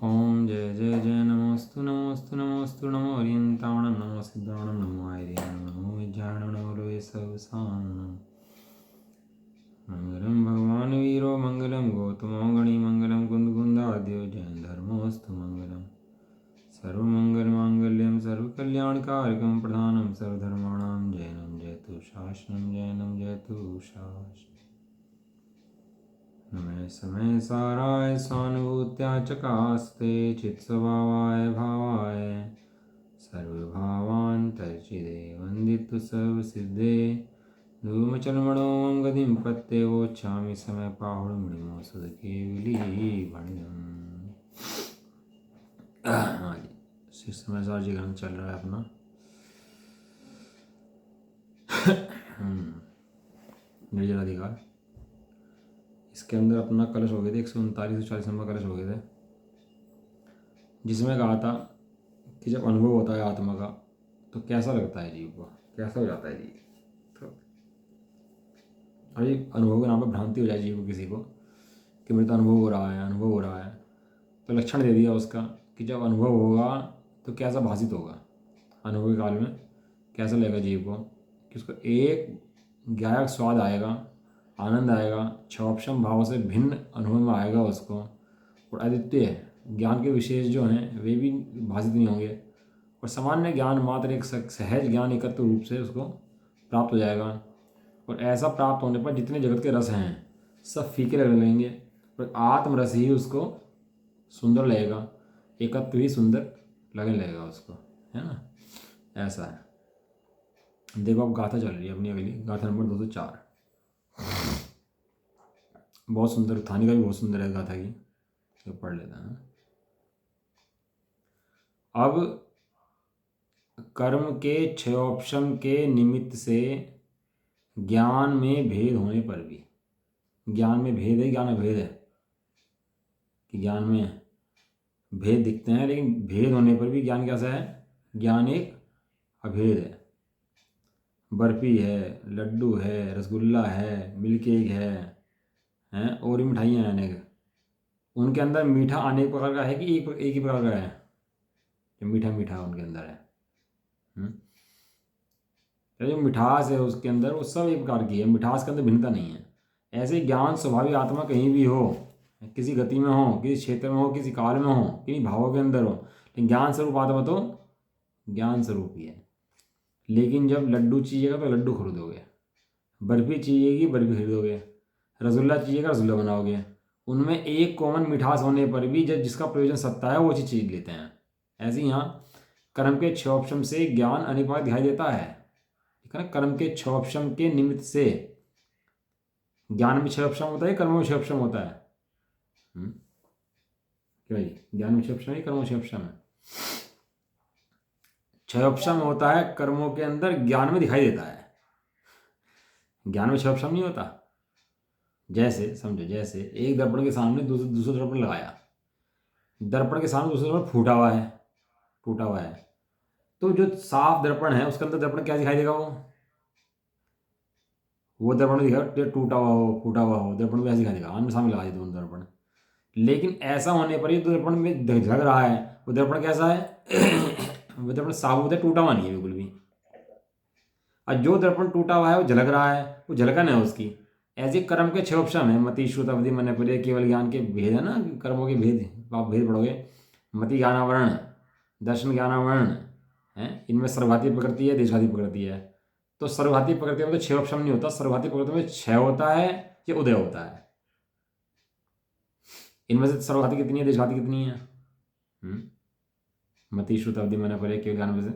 ओम जय जय जय नमोस्तु नमोस्तु नमोस्तु नमो हरियंताणं नमो सिद्धाणं नमो आयर्याणं नमो विद्याणं नमो लोये सर्वसानम् मंगलम भगवान वीरो मंगलम गौतमो गणी मंगलम कुंदकुंदाद्यो जैन धर्मोस्तु मंगलम सर्वमंगल मांगल्यम सर्वकल्याणकारकम प्रधानम सर्वधर्माणां जैनम जयतु शासनम जैनम जयतु शासनम नमः समय साराय स्वानुभूत्या चकास्ते चित्स्वभावाय भावाय सर्वभावान् तर्चिदे वन्दितु सर्वसिद्धे धूमचर्मणों गतिं पत्ते वोच्छामि समय पाहुणमुनिमो सुदकेवली भणिदम्। हाँ जी, श्री समय सार जी ग्रंथ चल रहा है अपना। निर्जन अधिकार, इसके अंदर अपना कलश हो गए थे 139-140 नंबर कलश हो गए थे, जिसमें कहा था कि जब अनुभव होता है आत्मा का तो कैसा लगता है जीव को, कैसा हो जाता है जीव। तो अभी अनुभव के नाम पर भ्रांति हो जाए जीव को, किसी को कि मेरे तो अनुभव हो रहा है, अनुभव हो रहा है, तो लक्षण दे दिया उसका कि जब अनुभव होगा तो कैसा भाषित होगा, अनुभव के काल में कैसा लगेगा जीव को, कि उसको एक गायक स्वाद आएगा, आनंद आएगा, क्षोभम भाव से भिन्न अनुभव में आएगा उसको। और अद्वितीय ज्ञान के विशेष जो हैं वे भी भाषित नहीं होंगे, और सामान्य ज्ञान मात्र एक सहज ज्ञान एकत्र रूप से उसको प्राप्त हो जाएगा। और ऐसा प्राप्त होने पर जितने जगत के रस हैं सब फीके लगने लगेंगे, और आत्मरस ही उसको सुंदर लगेगा, एकत्व ही सुंदर लगने लगेगा उसको, है ना। ऐसा है। देखो अब गाथा चल रही है अपनी, अगली गाथा नंबर 204। बहुत सुंदर, थानी का भी बहुत सुंदर है गाथा की, तो पढ़ लेते हैं। अब कर्म के क्षयोपशम के निमित्त से ज्ञान में भेद होने पर भी, ज्ञान में भेद है, ज्ञान अभेद है, कि ज्ञान में भेद दिखते हैं, लेकिन भेद होने पर भी ज्ञान कैसा है, ज्ञान एक अभेद है। बर्फी है, लड्डू है, रसगुल्ला है, मिल्क केक है, हैं और भी मिठाइयाँ हैं अनेक, उनके अंदर मीठा अनेक प्रकार का है कि एक ही प्रकार का है, जो मीठा मीठा उनके अंदर है। तो जो मिठास है उसके अंदर वो सब एक प्रकार की है, मिठास के अंदर भिन्नता नहीं है। ऐसे ज्ञान स्वाभाविक आत्मा कहीं भी हो, किसी गति में हो, किसी क्षेत्र में हो, किसी काल में हो, किन्हीं भावों के अंदर हो, लेकिन ज्ञान स्वरूप आत्मा तो ज्ञान स्वरूप ही है। लेकिन जब लड्डू चाहिएगा तो लड्डू खरीदोगे, बर्फी चाहिएगी बर्फी खरीदोगे, रसगुल्ला चाहिएगा रसगुल्ला बनाओगे, उनमें एक कॉमन मिठास होने पर भी जब जिसका प्रयोजन सत्ता है वो चीज़ लेते हैं। ऐसे ही यहाँ कर्म के क्षयोपशम से ज्ञान अनेक बार दिखाई देता है, ठीक है ना। कर्म के क्षयोपशम के निमित्त से ज्ञान में क्षयोपशम होता है, कर्म में क्षयोपशम होता है। क्या भाई, ज्ञान में क्षयोपशम है, कर्म में क्षयोपशम है। क्षयोपशम होता है कर्मों के अंदर, ज्ञान में दिखाई देता है, ज्ञान में क्षयोपशम नहीं होता। जैसे समझो, जैसे एक दर्पण के सामने दूसरा दर्पण लगाया, दर्पण के सामने दूसरा दर्पण फूटा हुआ है, टूटा हुआ है, तो जो साफ दर्पण है उसके अंदर दर्पण क्या दिखाई देगा, वो दर्पण दिखाएगा, टूटा हुआ हो फूटा हुआ हो, दर्पण को ऐसे दिखाई देगा, आमने सामने लगा दिए दोनों दर्पण। लेकिन ऐसा होने पर ये दर्पण में झलक रहा है, वो दर्पण कैसा है वो दर्पण साबुत है, टूटा हुआ नहीं है बिल्कुल भी। और जो दर्पण टूटा हुआ है वो झलक रहा है, वो झलकन है उसकी। ऐसे कर्म के क्षयोपशम है, मति श्रुत अवधि मन पर केवल ज्ञान के भेद है ना, कर्मों के भेद आप भेद पढ़ोगे। मति ज्ञानावरण, दर्शन ज्ञानावरण है, इनमें सर्वघाती प्रकृति है, देशघाती प्रकृति है। तो सर्वघाती प्रकृति में तो क्षयोपशम नहीं होता, सर्वघाती प्रकृति में क्षय होता है या उदय होता है। इनमें से सर्वघाती कितनी है, देशघाती कितनी है। मति श्रुत अवधि मन पर केवल ज्ञान में से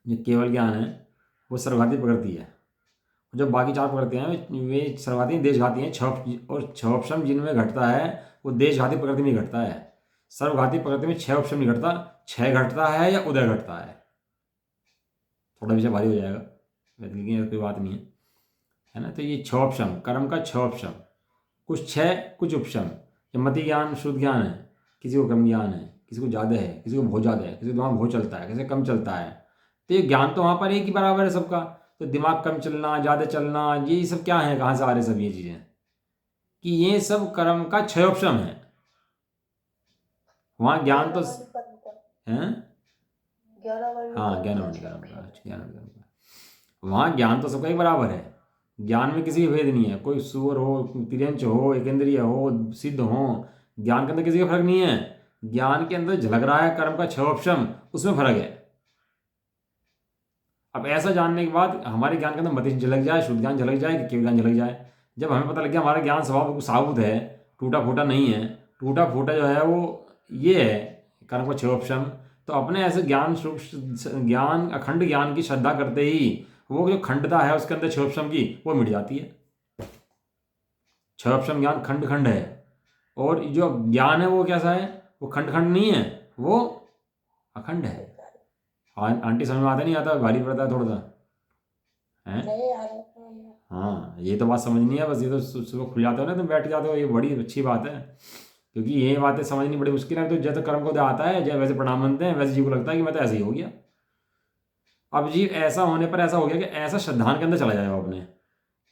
जो केवल ज्ञान है वो सर्वघाती प्रकृति है। जो बाकी चार प्रकृतियाँ हैं वे सर्वघाती देशघाती हैं। और क्षयोपशम जिनमें घटता है वो देशघाती प्रकृति में घटता है। सर्वघाती प्रकृति में क्षयोपशम नहीं घटता, क्षय घटता है या उदय घटता है। थोड़ा विषय भारी हो जाएगा, लेकिन कोई बात नहीं है ना। तो ये क्षयोपशम, कर्म का क्षयोपशम, कुछ क्षय कुछ उपशम। जब मति ज्ञान शुद्ध ज्ञान है, किसी को कम ज्ञान है, किसी को ज़्यादा है, किसी को बहुत ज़्यादा है, किसी को दिमाग बहुत चलता है, किसी को कम चलता है। तो ये ज्ञान तो वहाँ पर एक ही बराबर है सबका। तो दिमाग कम चलना, ज़्यादा चलना, ये सब क्या है, कहाँ से आ रहे सब ये चीज़ें, कि ये सब कर्म का क्षयोपशम है। वहाँ ज्ञान तो ज्ञानावली कर्म का हैं। ज्ञानावली हाँ, कर्म ज्ञान का वाणी कर्म छोड़ का, अच्छा, ज्ञान वाणी कर्म का। वहाँ ज्ञान तो सबका ही बराबर है। ज्ञान में किसी का भेद नहीं है, कोई सुअर हो, तिर्यंच हो, एकेंद्रिय हो, सिद्ध हो, ज्ञान के अंदर किसी का फर्क नहीं है। ज्ञान के अंदर झलक रहा है कर्म का क्षोभशम, उसमें फर्क है। अब ऐसा जानने के बाद हमारे ज्ञान के अंदर मति झलक जाए, शुद्ध ज्ञान झलक जाए कि केवल ज्ञान झलक जाए। जब हमें पता लग गया हमारा ज्ञान स्वभाव बिल्कुल साबुत है, टूटा फूटा नहीं है, टूटा फूटा जो है वो ये है कर्म का क्षोभशम, तो अपने ऐसे ज्ञान ज्ञान अखंड ज्ञान की श्रद्धा करते ही वो जो खंडता है उसके अंदर क्षोभशम की, वो मिट जाती है। क्षोभशम ज्ञान खंड खंड है, और जो ज्ञान है वो कैसा है, वो खंड खंड नहीं है, वो अखंड है। आंटी समझ में आता नहीं आता, भारी पड़ता है थोड़ा सा, है। नहीं आ रहा। हाँ, ये तो बात समझनी है, बस ये तो सुबह खुल जाते हो ना, तुम बैठ जाते हो, ये बड़ी अच्छी बात है। क्योंकि ये बातें समझनी बड़ी मुश्किल है। तो जैसे कर्म को आता है, जैसे वैसे प्रणाम बनते हैं, वैसे जीव को लगता है कि मैं तो ऐसे ही हो गया। अब जीव ऐसा होने पर ऐसा हो गया कि ऐसा श्रद्धान के अंदर चला जाए वो अपने,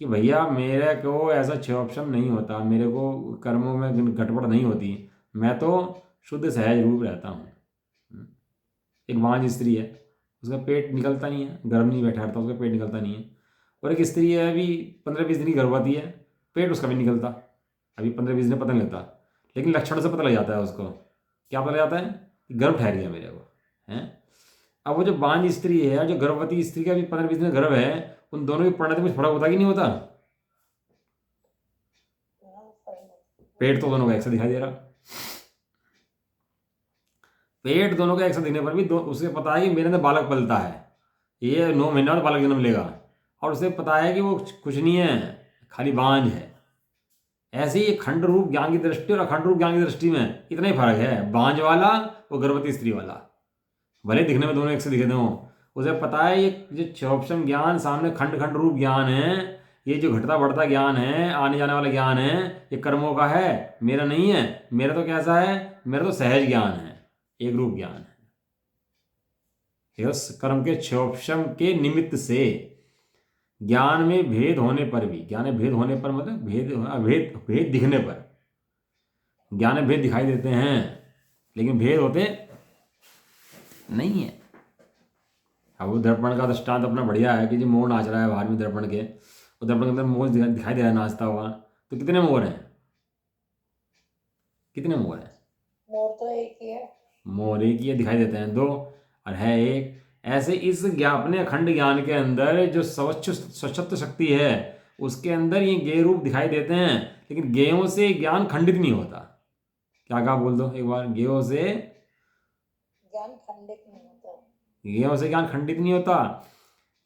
कि भैया मेरे को ऐसा क्षोभशम नहीं होता, मेरे को कर्मों में गड़बड़ नहीं होती, मैं तो शुद्ध सहज रूप रहता हूँ। एक बांझ स्त्री है, उसका पेट निकलता नहीं है, गर्भ नहीं बैठा रहता, उसका पेट निकलता नहीं है। और एक स्त्री है, अभी 15-20 दिन की गर्भवती है, पेट उसका भी निकलता, अभी 15-20 दिन पता नहीं लगता, लेकिन लक्षण से पता लग जाता है उसको। क्या पता लग जाता है कि गर्भ ठहर गया मेरे को, है। अब वो जो बांझ स्त्री है और जो गर्भवती स्त्री का भी 15-20 दिन गर्भ है, उन दोनों की परिणति में फर्क होता कि नहीं होता। पेट तो दोनों का एक सा दिखाई दे रहा, पेट दोनों का एक साथ दिखने पर भी उसे पता है कि मेरे अंदर बालक पलता है, ये 9 महीना बाद बालक जन्म लेगा, और उसे पता है कि वो कुछ नहीं है, खाली बांझ है। ऐसे ही खंड रूप ज्ञान की दृष्टि और अखंड रूप ज्ञान की दृष्टि में इतना ही फर्क है, बांझ वाला और गर्भवती स्त्री वाला, भले दिखने में दोनों एक से दिखते हों, उसे पता है ये जो क्षोभशम ज्ञान सामने खंड खंड रूप ज्ञान है, ये जो घटता बढ़ता ज्ञान है, आने जाने वाला ज्ञान है, ये कर्मों का है, मेरा नहीं है। मेरा तो कैसा है, मेरा तो सहज ज्ञान है, एक रूप ज्ञान है। यस, कर्म के क्षोभशम के निमित्त से ज्ञान में भेद होने पर भी, ज्ञान में भेद होने पर मतलब भेद भेद दिखने पर, ज्ञान में भेद दिखाई देते हैं लेकिन भेद होते नहीं है। अब वो दर्पण का दृष्टांत अपना बढ़िया है कि जो मोर नाच रहा है बाहर में दर्पण के, वो दर्पण के अंदर मोर दिखाई दे रहा है नाचता हुआ, तो कितने मोर हैं, कितने मोर हैं। मोर तो एक ही है, मोर एक ही दिखाई देते हैं, दो और है एक। ऐसे इस अपने अखंड ज्ञान के अंदर जो सशक्त शक्ति है, उसके अंदर ये गेय रूप दिखाई देते हैं, लेकिन गेयों से ज्ञान खंडित नहीं होता। क्या कहा, बोल दो एक बार, गेयों से ज्ञान खंडित नहीं होता, गेयों से ज्ञान खंडित नहीं होता।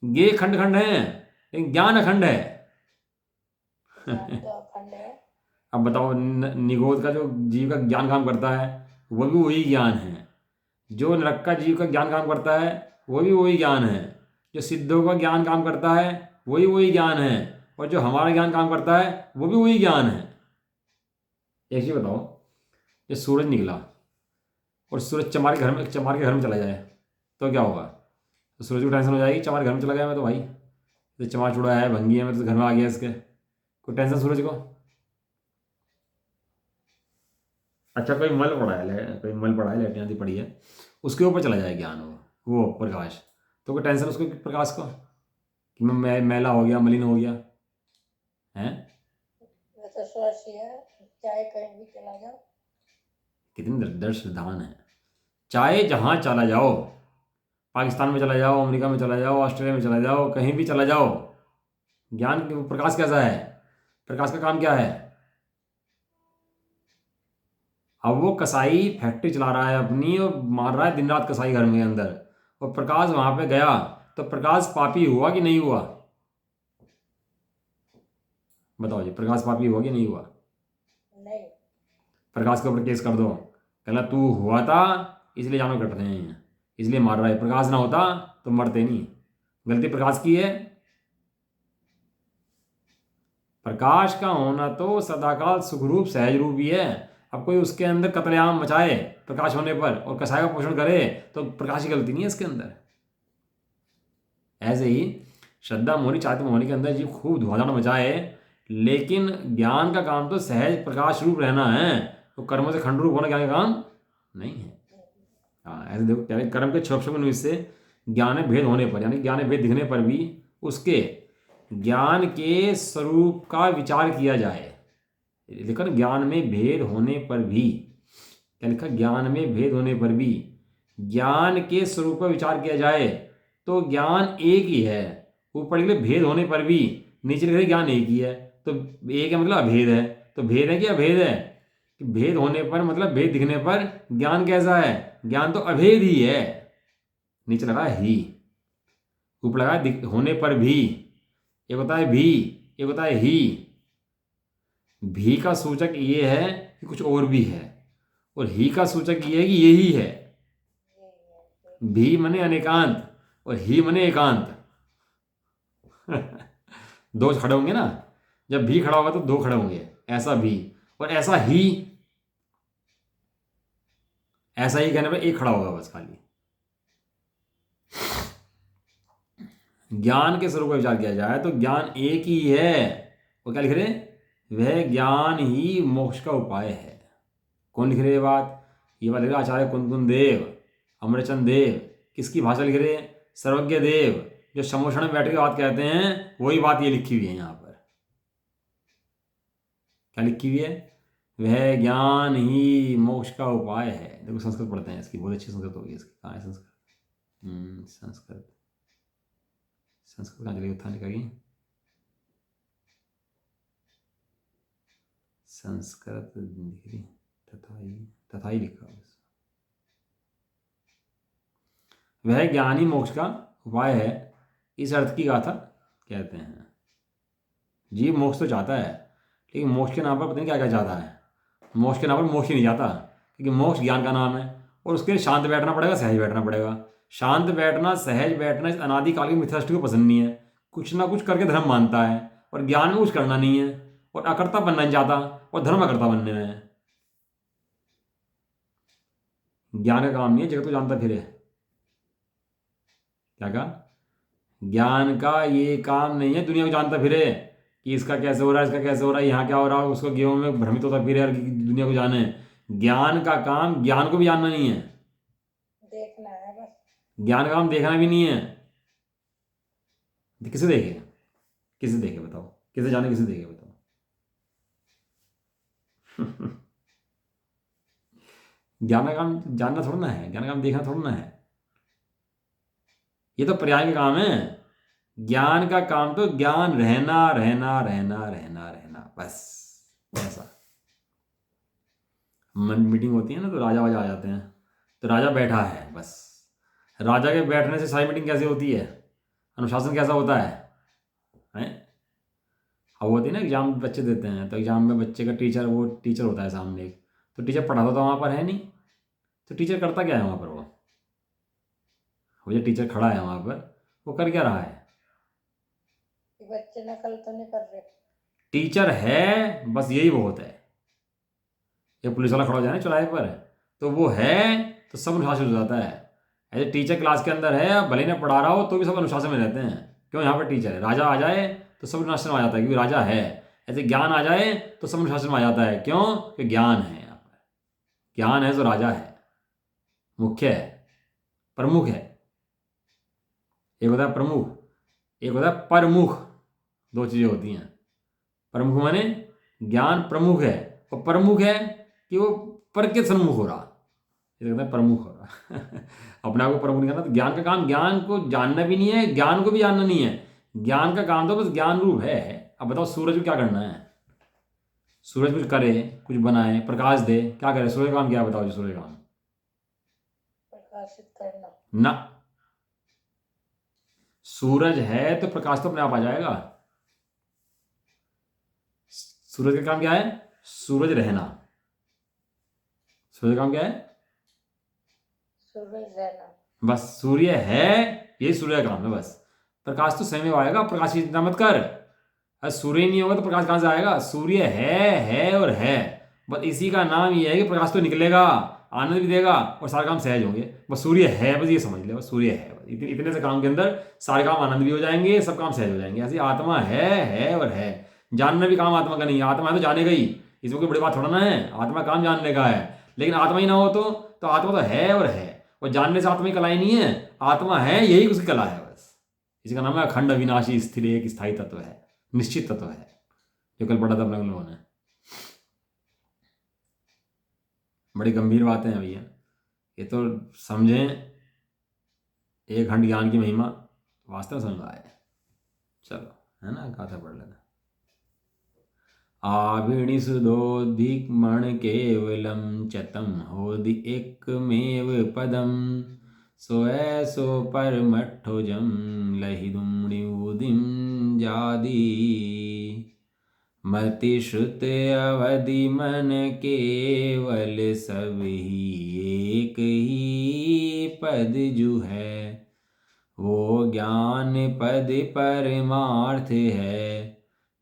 गे खंड खंड है लेकिन ज्ञान अखंड है। ज्ञान तो अखंड है। अब बताओ, निगोद का जो जीव का ज्ञान काम करता है वो भी वही ज्ञान है, जो नरक का जीव का ज्ञान काम करता है वो भी वही ज्ञान है, जो सिद्धों का ज्ञान काम करता है वही वही ज्ञान है, और जो हमारा ज्ञान काम करता है वो भी वही ज्ञान है। एक चीज बताओ, ये सूरज निकला और सूरज चमार के घर में चला जाए तो क्या होगा, तो सूरज को टेंशन हो जाएगी, चमार घर में चला गया मैं तो भाई, तो चमार छुड़ा है, भंगी है, मैं तो घर में आ गया इसके, कोई टेंशन सूरज को। अच्छा, कोई मल पड़ा है, कोई मल पड़ा है, लेटने आदि पड़ी है, उसके ऊपर चला जाए ज्ञान, वो प्रकाश, तो कोई टेंशन उसको प्रकाश को कि मैं मैला हो गया, मलिन हो गया है। वैसे स्वस्थ है, चाहे कहीं भी चला जाओ। कितनी दर्शदान है, चाहे जहाँ चला जाओ, पाकिस्तान में चला जाओ, अमेरिका में चला जाओ, ऑस्ट्रेलिया में चला जाओ, कहीं भी चला जाओ, ज्ञान प्रकाश कैसा है, प्रकाश का काम क्या है। अब वो कसाई फैक्ट्री चला रहा है अपनी और मार रहा है दिन रात कसाई घर में अंदर, और प्रकाश वहां पे गया तो प्रकाश पापी हुआ कि नहीं हुआ, बताओ जी, प्रकाश पापी हुआ कि नहीं हुआ। नहीं, प्रकाश के ऊपर केस कर दो, कहला तू हुआ था इसलिए जानवर कट रहे हैं, इसलिए मार रहा है, प्रकाश ना होता तो मरते नहीं, गलती प्रकाश की है। प्रकाश का होना तो सदाकाल सुखरूप सहज रूप ही है। अब कोई उसके अंदर कतलेआम मचाए प्रकाश होने पर और कसाई का पोषण करे तो प्रकाश की गलती नहीं है इसके अंदर। ऐसे ही श्रद्धा मोहनी चारित्र मोहनी के अंदर जीव खूब धुआंधाड़ मचाए, लेकिन ज्ञान का काम तो सहज प्रकाश रूप रहना है, तो कर्मों से खंड रूप होना ज्ञान का काम नहीं है। हाँ, ऐसे देखो क्या है, कर्म के क्षोभ से ज्ञान भेद होने पर, यानी ज्ञान भेद दिखने पर भी उसके ज्ञान के स्वरूप का विचार किया जाए। लिखा ना, ज्ञान में भेद होने पर भी, क्या लिखा, ज्ञान में भेद होने पर भी ज्ञान के स्वरूप का विचार किया जाए तो ज्ञान एक ही है। ऊपर लिखे भेद होने पर भी, नीचे लिखे ज्ञान एक ही है। तो एक है मतलब अभेद है, तो भेद है कि अभेद है? कि भेद होने पर मतलब भेद दिखने पर ज्ञान कैसा है? ज्ञान तो अभेद ही है। नीचे लगा है ही, ऊपर लगा है होने पर भी। एक होता है भी, एक होता है ही। भी का सूचक ये है कि कुछ और भी है, और ही का सूचक ये है कि ये ही है। भी मने अनेकांत और ही मने एकांत। दो खड़े होंगे ना, जब भी खड़ा होगा तो दो खड़े होंगे, ऐसा भी और ऐसा ही। ऐसा ही कहने पर एक खड़ा होगा बस खाली। ज्ञान के स्वरूप का विचार किया जाए तो ज्ञान एक ही है। वो क्या लिख रहे हैं? वह ज्ञान ही मोक्ष का उपाय है। कौन लिख रहे हैं ये बात? ये बात लिख रहे आचार्य कुंदकुंद देव, अमरचंद देव। किसकी भाषा लिख रहे हैं? सर्वज्ञ देव, जो समोषण में बैठ के बात कहते हैं, वही बात ये लिखी हुई है यहाँ पर। क्या लिखी हुई है? वह ज्ञान ही मोक्ष का उपाय है। देखो संस्कृत पढ़ते हैं इसकी, बहुत अच्छी संस्कृत होगी इसकी। कहाँ है संस्कृत? संस्कृत, संस्कृत कहाँ चली? उत्थान लिखा गई संस्कृत लिखी, तथा ही लिखा। वह ज्ञान ही मोक्ष का उपाय है, इस अर्थ की गाथा कहते हैं। जीव मोक्ष तो चाहता है, लेकिन मोक्ष के नाम पर पता नहीं क्या क्या चाहता है। मोक्ष के नाम पर मोक्ष ही नहीं चाहता, क्योंकि मोक्ष ज्ञान का नाम है, और उसके लिए शांत बैठना पड़ेगा, सहज बैठना पड़ेगा। शांत बैठना, सहज बैठना इस अनादिकाल के मिथ्यादृष्टि को पसंद नहीं है। कुछ ना कुछ करके धर्म मानता है, और ज्ञान में कुछ करना नहीं है, और अकर्ता बनना नहीं चाहता, और धर्म अकर्ता बनने में है। ज्ञान का काम नहीं है जगत को जानता फिरे। क्या कहा? ज्ञान का ये काम नहीं है दुनिया को जानता फिरे कि इसका कैसे हो रहा है, इसका कैसे हो रहा है, यहाँ क्या हो रहा है, उसको गेहूं में भ्रमित होता फिरे और दुनिया को जाने। ज्ञान का काम ज्ञान को भी जानना नहीं है, देखना है बस। ज्ञान का काम देखना भी नहीं है। किसे देखे? किसे देखे बताओ? किसे जाने, किसे देखे बताओ? ज्ञान का काम जानना थोड़ा ना है, ज्ञान का काम देखना थोड़ा ना है। ये तो पर्याय का काम है। ज्ञान का काम तो ज्ञान रहना रहना रहना रहना रहना, बस ऐसा। मीटिंग होती है ना, तो राजा वाजा आ जाते हैं, तो राजा बैठा है बस। राजा के बैठने से सारी मीटिंग कैसे होती है? अनुशासन कैसा होता है? अब होती है ना, एग्जाम बच्चे देते हैं, तो एग्जाम में बच्चे का टीचर, वो टीचर होता है सामने एक, तो टीचर पढ़ाता तो वहाँ पर है नहीं, तो टीचर करता क्या है वहाँ पर? वो जो टीचर खड़ा है वहाँ पर, वो कर क्या रहा है? बच्चे नकल तो नहीं कर रहे। टीचर है, बस यही बहुत है। ये पुलिस वाला खड़ा हो जाए ना चौराहे पर, तो वो है तो सब अनुशासित हो जाता है। ऐसे टीचर क्लास के अंदर है, भले ना पढ़ा रहा हो तो भी सब अनुशासन में रहते हैं। क्यों? यहाँ पर टीचर है। राजा आ जाए तो सब अनुशासन में आ जाता है, क्योंकि राजा है। ऐसे ज्ञान आ जाए तो सब अनुशासन में आ जाता है। क्यों? कि ज्ञान है। यहाँ पर ज्ञान है तो राजा है, मुख्य है, प्रमुख है। एक होता है प्रमुख, एक होता है प्रमुख। दो चीजें होती हैं। प्रमुख माने ज्ञान प्रमुख है, और प्रमुख है कि वो पर के सन्मुख हो रहा, ये कहता है प्रमुख हो रहा। अपने आप को प्रमुख नहीं करना। तो ज्ञान का काम ज्ञान को जानना भी नहीं है, ज्ञान को भी जानना नहीं है। ज्ञान का काम तो बस ज्ञान रूप है। अब बताओ सूरज को क्या करना है? सूरज कुछ करे, कुछ बनाए, प्रकाश दे, क्या करे? सूरज का काम क्या है बताओ? जो सूरज का काम प्रकाशित करना ना, सूरज है तो प्रकाश तो अपने आप आ जाएगा। सूरज का काम क्या है? सूरज रहना। सूरज का काम क्या है? सूरज रहना। बस सूर्य है, यही सूर्य का काम है बस। प्रकाश तो स्वयं आएगा, प्रकाश की चिंता मत कर। अगर सूर्य नहीं होगा तो प्रकाश कहाँ से आएगा? सूर्य है और है, बस इसी का नाम ये है कि प्रकाश तो निकलेगा, आनंद भी देगा, और सारे काम सहज होंगे। बस सूर्य है, बस ये समझ ले, बस सूर्य है। बस इतने से काम के अंदर सारे काम आनंद भी हो जाएंगे, सब काम सहज हो जाएंगे। ऐसी आत्मा है और है। जानना भी काम आत्मा का नहीं है। आत्मा है तो जानेगा ही, इसमें कोई बड़ी बात थोड़ा ना है। आत्मा काम जानने का है, लेकिन आत्मा ही ना हो तो आत्मा तो है और है, और जानने से आत्मा की कलाएं नहीं है, आत्मा है, यही उसकी कला है बस। इसका नाम है अखंड अविनाशी स्थिर एक स्थायी तत्व है, निश्चित तत्व है, जो कल पढ़ा था अपने लोगों ने। बड़ी गंभीर बातें हैं भैया, ये तो समझें एक खंड ज्ञान की महिमा वास्तव में समझ में आए। चलो, है ना, गाथा पढ़ लेना। आविणी सुधोधिक मण केवलम चतम होदि एकमेव पदम सो ऐसो परमठोजम लहिदुमणि उदिम जादी मति श्रुत अवधि मन केवल सब ही एक ही पद जु है वो ज्ञान पद परमार्थ है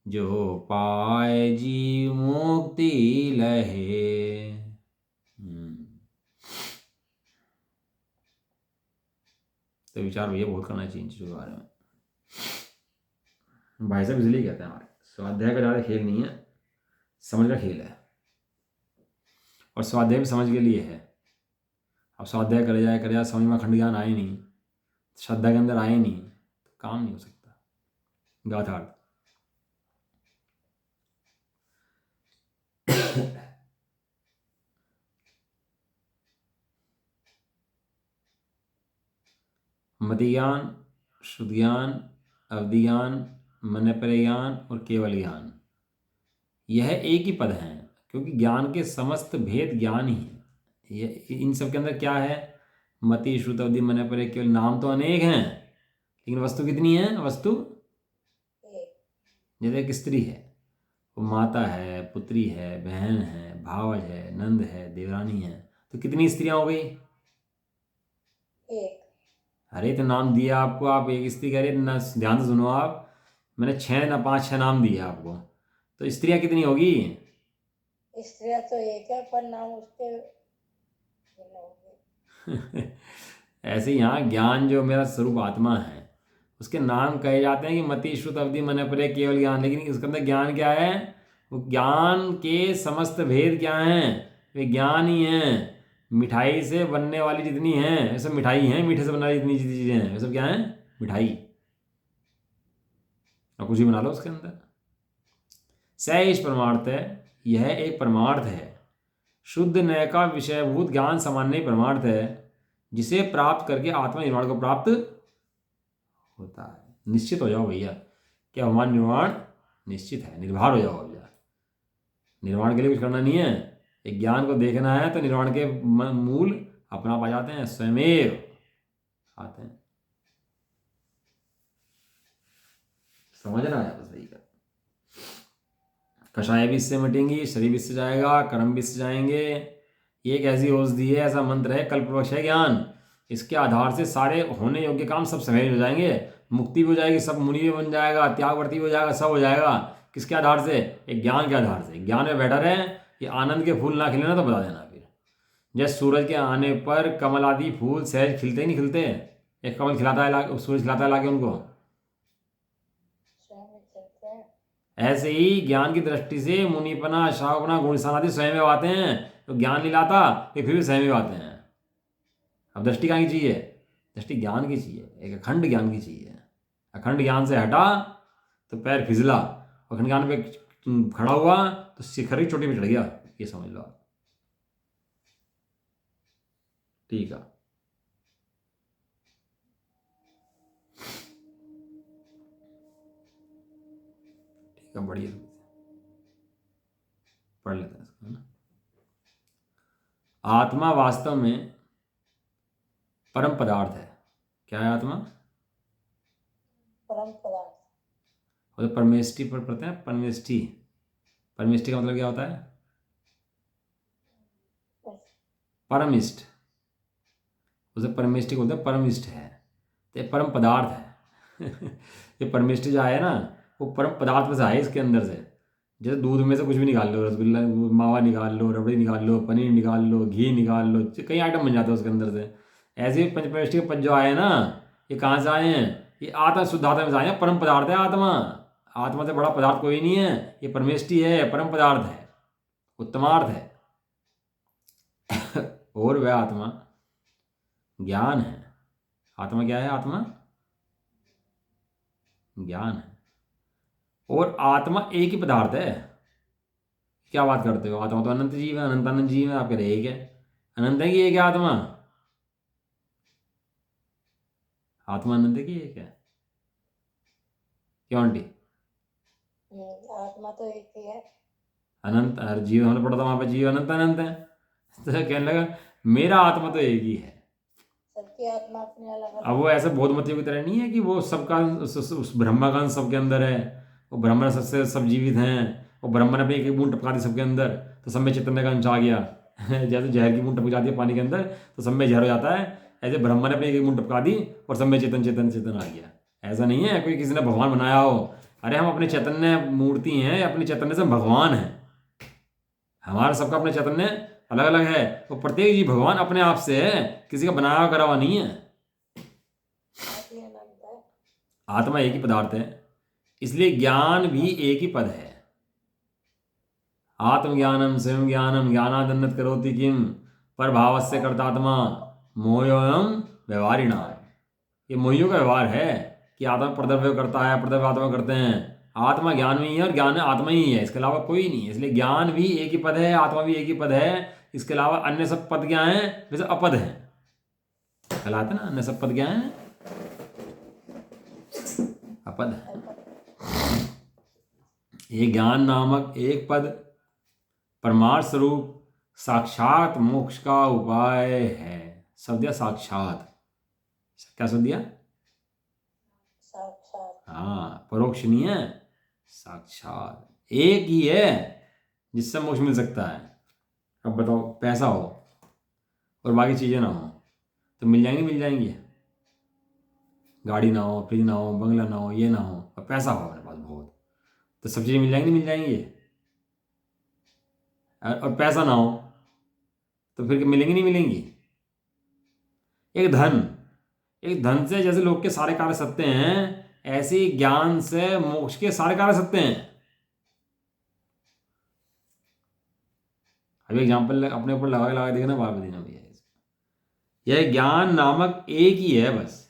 जो पाए जीव मुक्ति लहे। तो विचार भैया बहुत करना चाहिए इन चीज़ों के बारे में। भाई साहब इसलिए कहते हैं हमारे स्वाध्याय का ज़्यादा खेल नहीं है, समझ का खेल है, और स्वाध्याय भी समझ के लिए है। अब स्वाध्याय करे जाए समझ में अखंड ज्ञान आए नहीं, श्रद्धा के अंदर आए नहीं, तो काम नहीं हो सकता। गाथार्थ मति ज्ञान, शुद्ध ज्ञान, अवधि ज्ञान, मन पर ज्ञान और केवल ज्ञान, यह एक ही पद है, क्योंकि ज्ञान के समस्त भेद ज्ञान ही है। ये इन सब के अंदर क्या है? मति, श्रुत, अवधि, मन पर केवल। नाम तो अनेक हैं, लेकिन वस्तु कितनी है? वस्तु जैसे एक स्त्री है, वो माता है, पुत्री है, बहन है, भावज है, नंद है, देवरानी है, तो कितनी स्त्रियां हो गई? अरे तो नाम दिया आपको, आप एक स्त्री कह रहे ना, ध्यान से सुनो आप, मैंने 6 ना 5-6 नाम दिए आपको, तो स्त्रियां कितनी होगी? स्त्रियां तो एक है, पर नाम उसके ऐसे ही यहाँ ज्ञान जो मेरा स्वरूप आत्मा है, उसके नाम कहे जाते हैं कि मति, श्रुत, अवधि, मन, परे, केवल ज्ञान। लेकिन इसके अंदर ज्ञान क्या है? वो ज्ञान के समस्त भेद क्या हैं? वे ज्ञान ही हैं। मिठाई से बनने वाली जितनी हैं वे सब मिठाई हैं, मीठे से बनने वाली जितनी चीज़ें हैं वे सब क्या हैं? मिठाई। और कुछ भी बना लो उसके अंदर। सहज परमार्थ है, यह एक परमार्थ है। शुद्ध नय का विषयभूत ज्ञान सामान्य परमार्थ है, जिसे प्राप्त करके आत्मा निर्वाण को प्राप्त होता है। निश्चित हो जाओ भैया, क्या हमारा निर्वाण निश्चित है, निर्भर हो जाओ भैया। निर्वाण के लिए कुछ करना नहीं है, एक ज्ञान को देखना है, तो निर्वाण के मूल अपना पा जाते हैं, स्वयमेव आते हैं। समझना है बस यही का। कषाय भी इससे मिटेंगी, शरीर भी इससे जाएगा, कर्म भी इससे जाएंगे। ये एक ऐसी औषधि है, ऐसा मंत्र है, कल्पवृक्ष है ज्ञान। इसके आधार से सारे होने योग्य काम सब सहज हो जाएंगे, मुक्ति भी हो जाएगी, सब मुनि भी बन जाएगा, त्यागवर्ती भी हो जाएगा, सब हो जाएगा। किसके आधार से? एक ज्ञान के आधार से। ज्ञान में बैठा रहे, ये आनंद के फूल ना खिले ना तो बता देना फिर। जैसे सूरज के आने पर कमल आदि फूल सहज खिलते ही नहीं खिलते, एक कमल खिलाता है, सूरज खिलाता है लाके उनको। ऐसे ही ज्ञान की दृष्टि से मुनिपना, शाहपना, गुणसान आदि स्वयं में आते हैं। तो ज्ञान नहीं लाता तो फिर भी स्वयं में आते हैं। अब दृष्टि कहाँ की चाहिए? दृष्टि ज्ञान की चाहिए, एक अखंड ज्ञान की चाहिए। अखंड ज्ञान से हटा तो पैर फिसला, अखंड ज्ञान पे खड़ा हुआ तो शिखर ही चोटी पे चढ़ गया, ये समझ लो आप। ठीक है, ठीक है, बढ़िया, पढ़ लेते हैं इसको, है ना। आत्मा वास्तव में परम पदार्थ है। क्या है आत्मा? परम पदार्थ। और परमेष्टि पर पढ़ते हैं, परमेष्टि। परमेष्टि का मतलब क्या होता है? परमिष्ट। उसे परमेष्टि बोलते हैं, परमिष्ट है तो ये परम पदार्थ है। ये परमेष्टि जो है ना, वो परम पदार्थ में से है, इसके अंदर से। जैसे दूध में से कुछ भी निकाल लो, रसगुल्ला, मावा निकाल लो, रबड़ी निकाल लो, पनीर निकाल लो, घी निकाल लो, कई आइटम बन जाते हैं उसके अंदर से। ऐसे ही पंचपरिष्टि के पद जो आए ना, ये कहाँ से आए हैं? ये आत्मा, शुद्ध आत्मा में से आए हैं। परम पदार्थ है आत्मा। आत्मा से बड़ा पदार्थ कोई नहीं है, ये परमेष्टि है, परम पदार्थ है, उत्तमार्थ है। और वह आत्मा ज्ञान है। आत्मा क्या है? आत्मा ज्ञान है। और आत्मा एक ही पदार्थ है। क्या बात करते हो? आत्मा तो अनंत जीव है, अनंत अनंत जीव है, आप कह रहे एक है। अनंत है कि एक है आत्मा? आत्मा अनंत है कि एक है? क्यों आंटी? आत्मा तो एक ही है। अनंत, हर जीव हमने पढ़ा था वहां पे जीव अनंत अनंत है। तो कहने लगा मेरा आत्मा तो एक ही है। सबकी आत्मा अपनी अलग अब अलग। वो ऐसे बोधमतियों की तरह नहीं है कि वो सबका उस ब्रह्मा का अंश सबके अंदर है, वो ब्रह्मा ने सबसे सब जीवित हैं, वो ब्रह्मा ने अपनी एक एक बूंद टपका दी सबके अंदर तो सब में चैतन्य का अंश आ गया। जैसे जहर की बूंद टपक जाती है पानी के अंदर तो सब में जहर हो जाता है, ऐसे ब्रह्मा ने अपनी एक एक बूंद टपका दी और सब में चेतन चेतन चेतन आ गया। ऐसा नहीं है कोई किसी ने भगवान बनाया हो। अरे हम अपने चैतन्य मूर्ति हैं, अपने चैतन्य से हम भगवान हैं। हमारा सबका अपने चैतन्य अलग अलग है, वो प्रत्येक जीव भगवान अपने आप से है, किसी का बनाया करा हुआ नहीं है। आप ही अनंत है। आत्मा एक ही पदार्थ है, इसलिए ज्ञान भी एक ही पद है। आत्मज्ञानम स्वयं ज्ञानम ज्ञानादन्नत करोति किम पर भावस्य कर्तात्मा मोयोयम व्यवहारिणा। ये मोहियों का व्यवहार है कि आत्मा प्रद्रव्य करता है, प्रद्रव्य आत्मा करते हैं। आत्मा ज्ञान में ही है और ज्ञान आत्मा ही है, इसके अलावा कोई नहीं है। इसलिए ज्ञान भी एक ही पद है, आत्मा भी एक ही पद है। इसके अलावा अन्य सब पद क्या हैं? जैसे अपद हैं, कहलाते ना अन्य सब पद क्या हैं? अपद है। ये ज्ञान नामक एक पद परमार्थ स्वरूप साक्षात मोक्ष का उपाय है। शब्द दिया साक्षात। क्या शब्द दिया? साक्षात। हाँ, परोक्ष नहीं है, साक्षात एक ही है जिससे मोक्ष मिल सकता है। अब बताओ, पैसा हो और बाकी चीज़ें ना हो तो मिल जाएंगी? मिल जाएंगी। गाड़ी ना हो, फ्रिज ना हो, बंगला ना हो, ये ना हो, और पैसा हो अपने पास बहुत, तो सब चीज़ें मिल जाएंगी? मिल जाएंगी। और पैसा ना हो तो फिर मिलेंगी? नहीं मिलेंगी। एक धन से जैसे लोग के सारे कार्य सत्य हैं, ऐसे ही ज्ञान से मोक्ष के सारे कार्य सत्य हैं। अभी एग्जाम्पल अपने ऊपर लगा लगा देखना, बाप देना भैया। यह ज्ञान नामक एक ही है बस,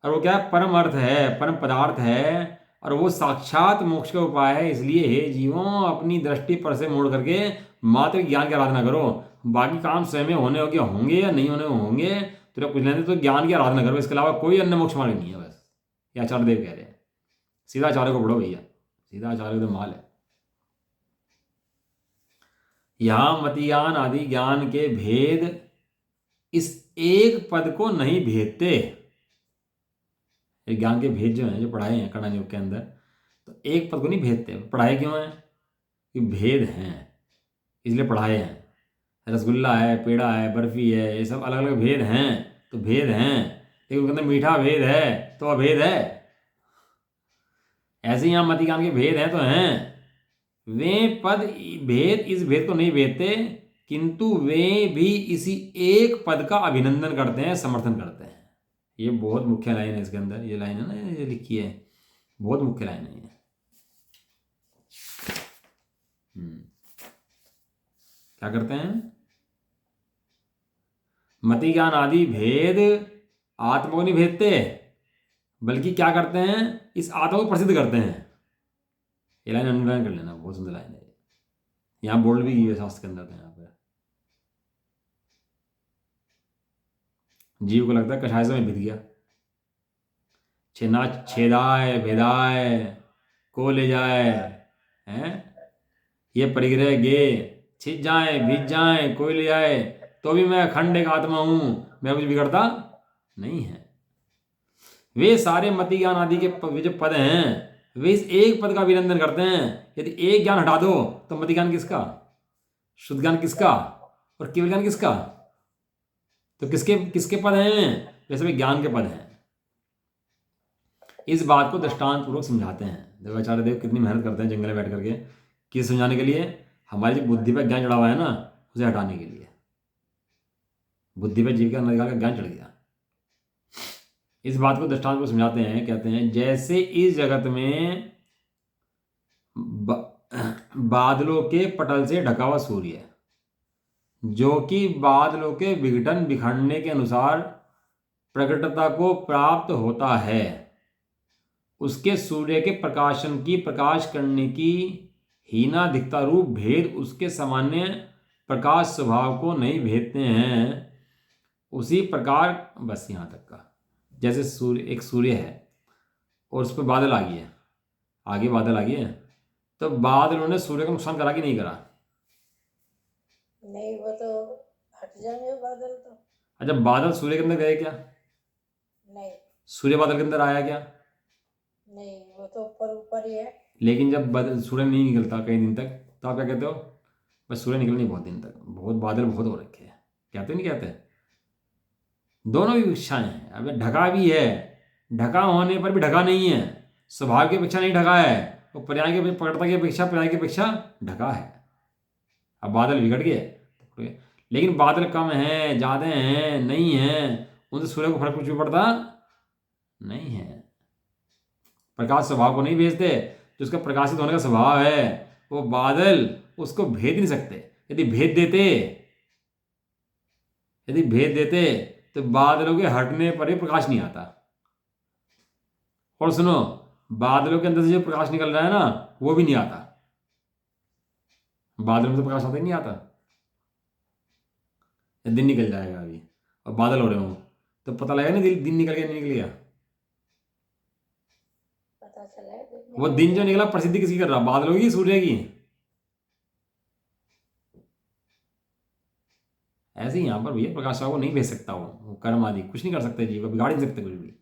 और वो क्या है? परम अर्थ है, परम पदार्थ है, और वो साक्षात मोक्ष का उपाय है। इसलिए हे जीवों, अपनी दृष्टि पर से मोड़ करके मात्र ज्ञान की आराधना करो। बाकी काम स्वयं होने होंगे होंगे या नहीं होने होंगे, तो कुछ लेने तो ज्ञान की आराधना करो, इसके अलावा कोई अन्य मोक्ष मार्ग नहीं है बस। ये आचार्य देव कह रहे हैं। सीधा आचार्य को पढ़ो भैया, सीधा आचार्य का तो माल है। यहां मतियान आदि ज्ञान के भेद इस एक पद को नहीं भेदते। ये ज्ञान के भेद जो हैं, जो पढ़ाए हैं कर्ण योग के अंदर, तो एक पद को नहीं भेदते। पढ़ाए क्यों हैं? कि भेद हैं, इसलिए पढ़ाए हैं। रसगुल्ला है, पेड़ा है, बर्फी है, ये सब अलग अलग भेद हैं, तो भेद हैं, लेकिन उनके अंदर मीठा भेद है तो अभेद है। ऐसे ही यहाँ मति ज्ञान के भेद हैं तो हैं। वे पद भेद इस भेद को नहीं भेदते, किंतु वे भी इसी एक पद का अभिनंदन करते हैं, समर्थन करते हैं। ये बहुत मुख्य लाइन है इसके अंदर। ये लाइन है ना, ये लिखी है, बहुत मुख्य लाइन है ये। क्या करते हैं? मति ज्ञान आदि भेद आत्मा को नहीं भेदते, बल्कि क्या करते हैं? इस आत्मा को प्रसिद्ध करते हैं। ये लाइन अंडरलाइन कर लेना, बहुत सुंदर लाइन है। यहाँ बोल्ड भी की है शास्त्र के अंदर। यहाँ पे जीव को लगता है कषाय से मैं बीत गया, छेना छेदाए भेदाए को ले जाए हैं, ये परिग्रह गे छिज जाए भीज जाए कोई ले आए, तो भी मैं अखंड एक आत्मा हूं, मैं कुछ बिगड़ता नहीं है। वे सारे मति ज्ञान आदि के जो पद हैं, वे इस एक पद का अभिनंदन करते हैं। यदि एक ज्ञान हटा दो तो मति ज्ञान किसका, शुद्ध ज्ञान किसका, और केवल ज्ञान किसका? तो किसके किसके पद हैं? वैसे वे ज्ञान के पद हैं। इस बात को दृष्टांत पूर्वक समझाते हैं। देखो आचार्य देव कितनी मेहनत करते हैं जंगल में बैठ करके, किस समझाने के लिए? हमारी जो बुद्धि पर ज्ञान चढ़ा हुआ है ना, उसे हटाने के लिए। बुद्धि पर जीव के अंदर का ज्ञान चढ़ गया। इस बात को दृष्टांत को समझाते हैं, कहते हैं जैसे इस जगत में बादलों के पटल से ढका हुआ सूर्य जो कि बादलों के विघटन बिखरने के अनुसार प्रकटता को प्राप्त होता है, उसके सूर्य के प्रकाशन की प्रकाश करने की हीनाधिकता रूप भेद उसके सामान्य प्रकाश स्वभाव को नहीं भेदते हैं। उसी प्रकार बस यहाँ तक का। जैसे एक सूर्य है और उस पर बादल आ गए, आगे बादल आ गए, तो बादलों ने सूर्य का नुकसान करा कि नहीं करा? नहीं, वो तो हट जाएंगे बादल तो। अच्छा, बादल सूर्य के अंदर गए क्या? नहीं सूर्य बादल के अंदर आया क्या? नहीं, वो तो ऊपर ऊपर ही है। लेकिन जब सूर्य नहीं निकलता कई दिन तक, तो आप क्या कहते हो? बस सूर्य निकल नहीं बहुत दिन तक, बहुत बादल बहुत हो रखे हैं, कहते नहीं कहते? दोनों भी इच्छाएं हैं। अब ढका भी है, ढका होने पर भी ढका नहीं है, स्वभाव की अपेक्षा नहीं ढका है, वो पर्याय की प्रकटता की अपेक्षा पर्याय की अपेक्षा ढका है। अब बादल बिगड़ गए, लेकिन बादल कम हैं, ज़्यादा हैं, नहीं हैं, उनसे सूर्य को फर्क कुछ भी पड़ता नहीं है। प्रकाश स्वभाव को नहीं भेजते, जो उसका प्रकाशित होने का स्वभाव है वो बादल उसको भेद नहीं सकते। यदि भेद देते तो बादलों के हटने पर ही प्रकाश नहीं आता। और सुनो, बादलों के अंदर से जो प्रकाश निकल रहा है ना, वो भी नहीं आता। बादलों में तो प्रकाश आता ही नहीं आता। दिन निकल जाएगा अभी और बादल हो रहे हों तो पता लगेगा ना दिन निकल गया नहीं निकल गया। पता चला है वो दिन जो निकला प्रसिद्धि किसकी कर रहा? बादलों की, सूर्य की? ऐसे ही यहाँ पर भैया प्रकाश को नहीं भेज सकता, वो कर्म आदि कुछ नहीं कर सकते, जीव को बिगाड़ नहीं सकते कुछ भी।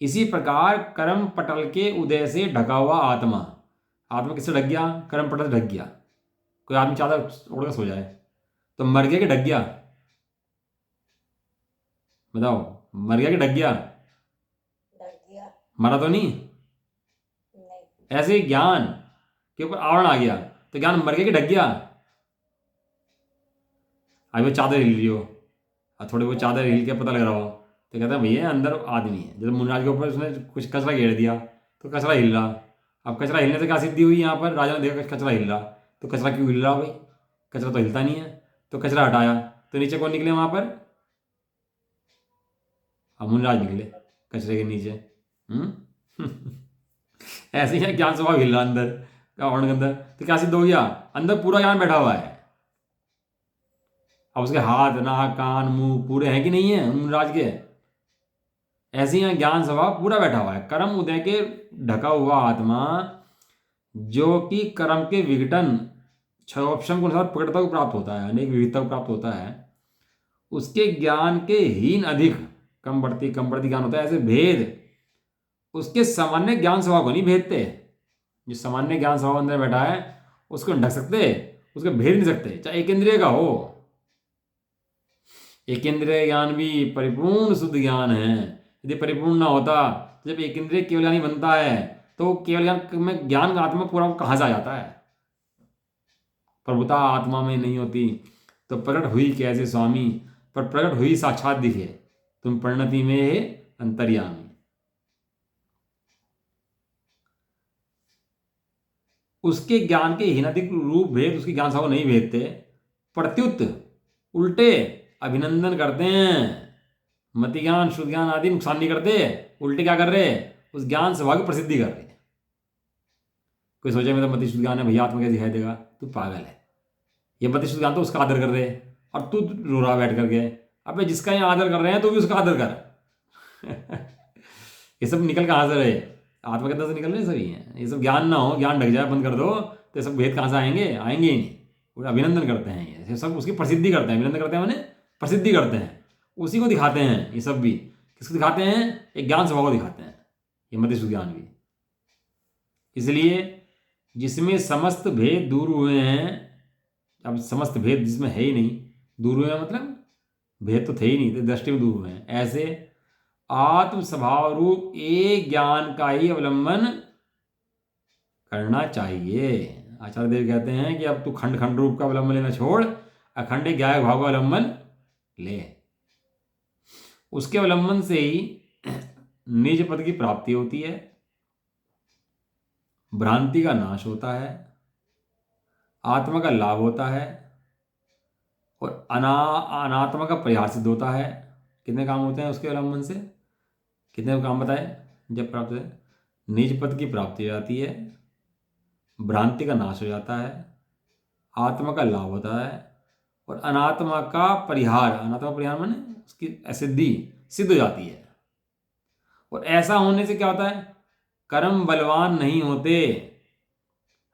इसी प्रकार कर्म पटल के उदय से ढका हुआ आत्मा, आत्मा किससे ढक गया? कर्म पटल से ढक गया। कोई आदमी चादर ओढ़ कर सो जाए तो मर गया कि ढक गया? बताओ, मर गया कि ढक गया? ढक गया। मरा तो नहीं? नहीं। ऐसे ही ज्ञान के ऊपर आवरण आ गया तो ज्ञान मर गया कि ढक गया? अभी वो चादर हिल रही हो और थोड़ी बहुत चादर हिल के पता लग रहा हो तो कहता है भैया अंदर आदमी है। जब मुनराज के ऊपर उसने कुछ कचरा घेर दिया तो कचरा हिल रहा। अब कचरा हिलने से क्या सिद्धि हुई? यहाँ पर राजा ने देखा कचरा हिल रहा, तो कचरा क्यों हिल रहा भाई? कचरा तो हिलता नहीं है। तो कचरा हटाया तो नीचे कौन निकले वहाँ पर? अब मुनराज निकले कचरे के नीचे। ऐसे ही है, ज्ञान स्वभाव हिल रहा अंदर आवरण के अंदर, तो क्या सिद्ध हो गया? अंदर पूरा ज्ञान बैठा हुआ है। अब उसके हाथ, नाक, कान, मुंह पूरे हैं कि नहीं है मुनराज के? ऐसे ही ज्ञान स्वभाव पूरा बैठा हुआ है। कर्म उदय के ढका हुआ आत्मा, जो कि कर्म के विघटन क्षयोपशम के अनुसार प्रकटता को प्राप्त होता है, अनेक विविधता को प्राप्त होता है, उसके ज्ञान के हीन अधिक कम बढ़ती ज्ञान होता है। ऐसे भेद उसके सामान्य ज्ञान स्वभाव को नहीं भेदते। जो सामान्य ज्ञान स्वभाव अंदर बैठा है उसको ढक सकते, उसको भेद नहीं सकते, चाहे एक इंद्रिय का हो। एक इंद्रिय ज्ञान भी परिपूर्ण शुद्ध ज्ञान है। यदि परिपूर्ण ना होता तो जब एक इंद्रिय केवल ज्ञानी बनता है तो केवल ज्ञान में ज्ञान का आत्मा पूरा कहाँ से आ जाता है? प्रभुता आत्मा में नहीं होती तो प्रकट हुई कैसे स्वामी? पर प्रकट हुई साक्षात दिखे, तुम परिणति में है अंतर्यामी। उसके ज्ञान के हीनाधिक रूप भेद उसके ज्ञान स्वभाव नहीं भेदते, प्रत्युत उल्टे अभिनंदन करते हैं। मति ज्ञान, शुद्ध ज्ञान आदि नुकसान नहीं करते, उल्टे क्या कर रहे? उस ज्ञान स्वभाव की प्रसिद्धि कर रहे। कोई सोचे मेरा मति शुद्ध ज्ञान है भैया, आत्मा क्या दिखाई देगा? तू पागल है। ये मति शुद्ध ज्ञान तो उसका आदर कर रहे और तू रो रहा बैठ करके। अबे जिसका यहाँ आदर कर रहे हैं तो भी उसका आदर कर। ये सब निकल कहाँ से रहे? आत्मा के अंदर से निकल रहे सभी हैं। ये सब ज्ञान ना हो, ज्ञान ढक जाए, बंद कर दो तो ये सब भेद कहाँ से आएंगे? आएंगे ही नहीं। वो अभिनंदन करते हैं, ये सब उसकी प्रसिद्धि करते हैं। अभिनंदन करते हैं मैंने प्रसिद्धि करते हैं, उसी को दिखाते हैं। ये सब भी किसको दिखाते हैं? एक ज्ञान स्वभाव को दिखाते हैं, ये मति शुद्ध ज्ञान भी। इसलिए जिसमें समस्त भेद दूर हुए हैं, अब समस्त भेद जिसमें है ही नहीं, दूर हुए हैं मतलब भेद तो थे ही नहीं, तो दृष्टि में दूर हुए हैं। ऐसे आत्म स्वभाव रूप एक ज्ञान का ही अवलंबन करना चाहिए। आचार्य देव कहते हैं कि अब तू खंड खंड रूप का अवलंबन लेना छोड़, अखंड ज्ञाय भाव का अवलंबन ले। उसके अवलंबन से ही निज पद की प्राप्ति होती है, भ्रांति का नाश होता है, आत्मा का लाभ होता है, और अनात्मा का परिहार सिद्ध होता है। कितने काम होते हैं उसके अवलंबन से? कितने काम बताए? जब प्राप्त है, निज पद की प्राप्ति हो जाती है, भ्रांति का नाश हो जाता है, आत्मा का लाभ होता है, और अनात्मा का परिहार माने उसकी असिद्धि सिद्ध हो जाती है। और ऐसा होने से क्या होता है? कर्म बलवान नहीं होते,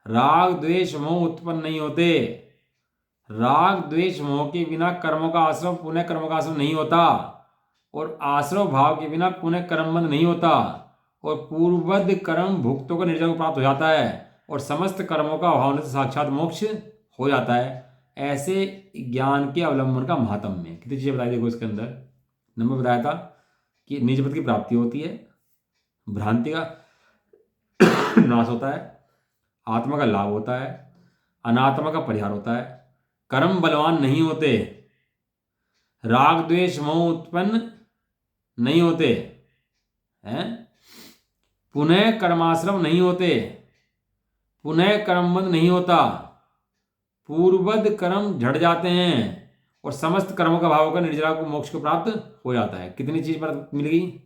राग द्वेष मोह उत्पन्न नहीं होते। राग द्वेष मोह के बिना कर्मों का आश्रव पुनः कर्मों का आश्रव नहीं होता, और आश्रव भाव के बिना पुनः कर्मबंध नहीं होता, और पूर्वबद्ध कर्म भुक्तों को निर्जन को प्राप्त हो जाता है, और समस्त कर्मों का अभाव होने से साक्षात मोक्ष हो जाता है। ऐसे ज्ञान के अवलंबन का महात्म्य कितनी चीजें बताई देखो इसके अंदर। नंबर बताया था कि निज पद की प्राप्ति होती है, भ्रांति का नाश होता है, आत्मा का लाभ होता है, अनात्मा का परिहार होता है, कर्म बलवान नहीं होते, राग द्वेष मोह उत्पन्न नहीं होते हैं, पुनः कर्माश्रम नहीं होते, पुनः कर्मबंध नहीं होता, पूर्वबद्ध कर्म झड़ जाते हैं, और समस्त कर्मों का भाव का निर्जरा को मोक्ष को प्राप्त हो जाता है। कितनी चीज पर मिल गई?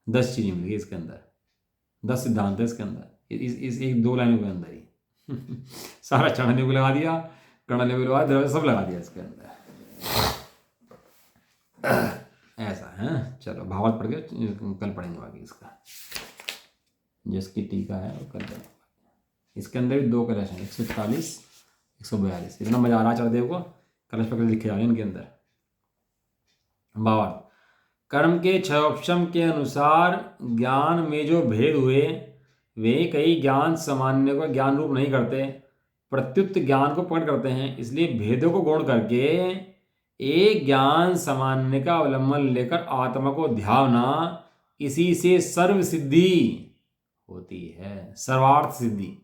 10 चीजें मिल गई इसके अंदर, 10 सिद्धांत है इसके अंदर, इस एक 2 लाइनों के अंदर ही सारा चढ़ने को लगा दिया, कड़ने को लगा दिया, सब लगा दिया इसके अंदर। ऐसा है। चलो भावार्थ पढ़ के कल पढ़ेंगे बाकी इसका, जिसकी टीका है वो कल पढ़ेंगे। इसके अंदर भी 2 कलश हैं, 141 142। इतना मजा आ रहा चढ़देव को, कलश पकड़ लिखे जा रहे हैं इनके अंदर। भावार्थ, कर्म के 6 उपशम के अनुसार ज्ञान में जो भेद हुए वे कई ज्ञान सामान्य को ज्ञान रूप नहीं करते, प्रत्युत ज्ञान को प्रकट करते हैं। इसलिए भेदों को गौण करके एक ज्ञान सामान्य का अवलंबन लेकर आत्मा को ध्याना, इसी से सर्व सिद्धि होती है। सर्वार्थ सिद्धि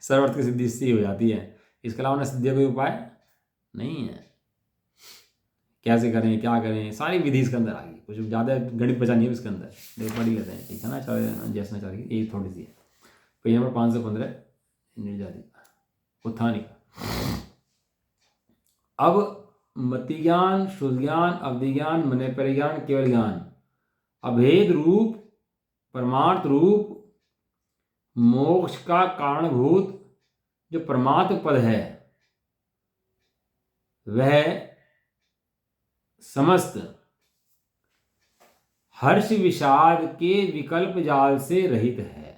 सर्वार्थ की सिद्धि इससे हो जाती है। इसके अलावा सिद्धि कोई उपाय नहीं है। कैसे करें, क्या करें, सारी विधि इसके अंदर आ गई। कुछ ज़्यादा गणित बचा नहीं है इसके अंदर, देख पढ़ ही लेते हैं, ठीक है ना। चलो जैसा चल रही ये थोड़ी सी है। Page number 515 निर्जाति उत्थानिका। अब मति ज्ञान, शुद्ध ज्ञान, अवधि ज्ञान, मन परिज्ञान, केवल ज्ञान, अभेद रूप, परमार्थ रूप, मोक्ष का कारणभूत जो परमात्म पद है वह समस्त हर्ष विषाद के विकल्प जाल से रहित है।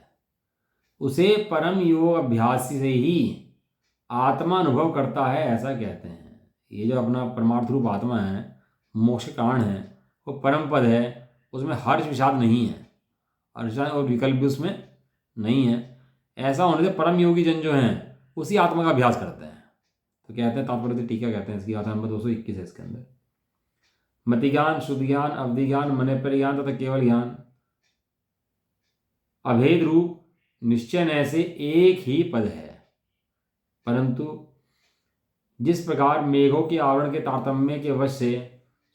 उसे परम योग अभ्यास से ही आत्मा अनुभव करता है, ऐसा कहते हैं। ये जो अपना परमार्थ रूप आत्मा है, मोक्ष कारण है, वो परम पद है, उसमें हर्ष विषाद नहीं है, हर्ष और विकल्प भी उसमें नहीं है। ऐसा होने से परम योगी जन जो हैं उसी आत्मा का अभ्यास करते हैं। तो कहते हैं तात्पर्य टीका कहते हैं इसकी, गाथा नंबर 221 है इसके अंदर। मति ज्ञान, शुद्ध ज्ञान, अवधि ज्ञान, मन परिज्ञान तथा केवल ज्ञान अभेद रूप निश्चय से एक ही पद है, परंतु जिस प्रकार मेघों के आवरण के तारतम्य के वश से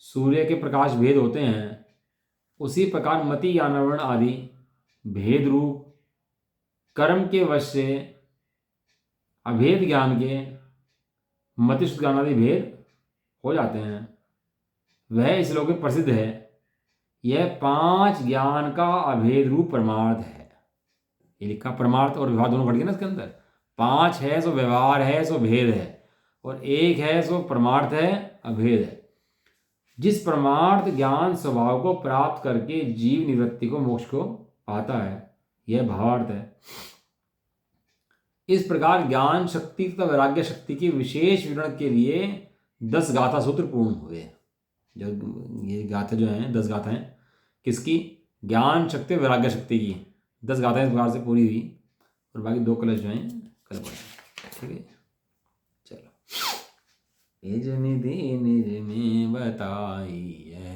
सूर्य के प्रकाश भेद होते हैं, उसी प्रकार मति ज्ञानावरण आदि भेद रूप कर्म के वश से अभेद ज्ञान के मति शुद्ध ज्ञान आदि भेद हो जाते हैं। वह इस लोक में प्रसिद्ध है। यह 5 ज्ञान का अभेद रूप परमार्थ है। ये लिखा परमार्थ और व्यवहार दोनों घट गए ना इसके अंदर। 5 है सो व्यवहार है, सो भेद है, और 1 है सो परमार्थ है, अभेद है। जिस परमार्थ ज्ञान स्वभाव को प्राप्त करके जीव निवृत्ति को मोक्ष को पाता है, यह भावार्थ है। इस प्रकार ज्ञान शक्ति तथा वैराग्य शक्ति की विशेष विवरण के लिए 10 गाथा सूत्र पूर्ण हुए। जो ये गाथा जो हैं 10 गाथाएं किसकी? ज्ञान शक्ति वैराग्य शक्ति की 10 गाथाएं इस प्रकार से पूरी हुई, और बाकी 2 कलश जो हैं कल पढ़ेंगे, ठीक है। चलो निज निधि निज में बताई है।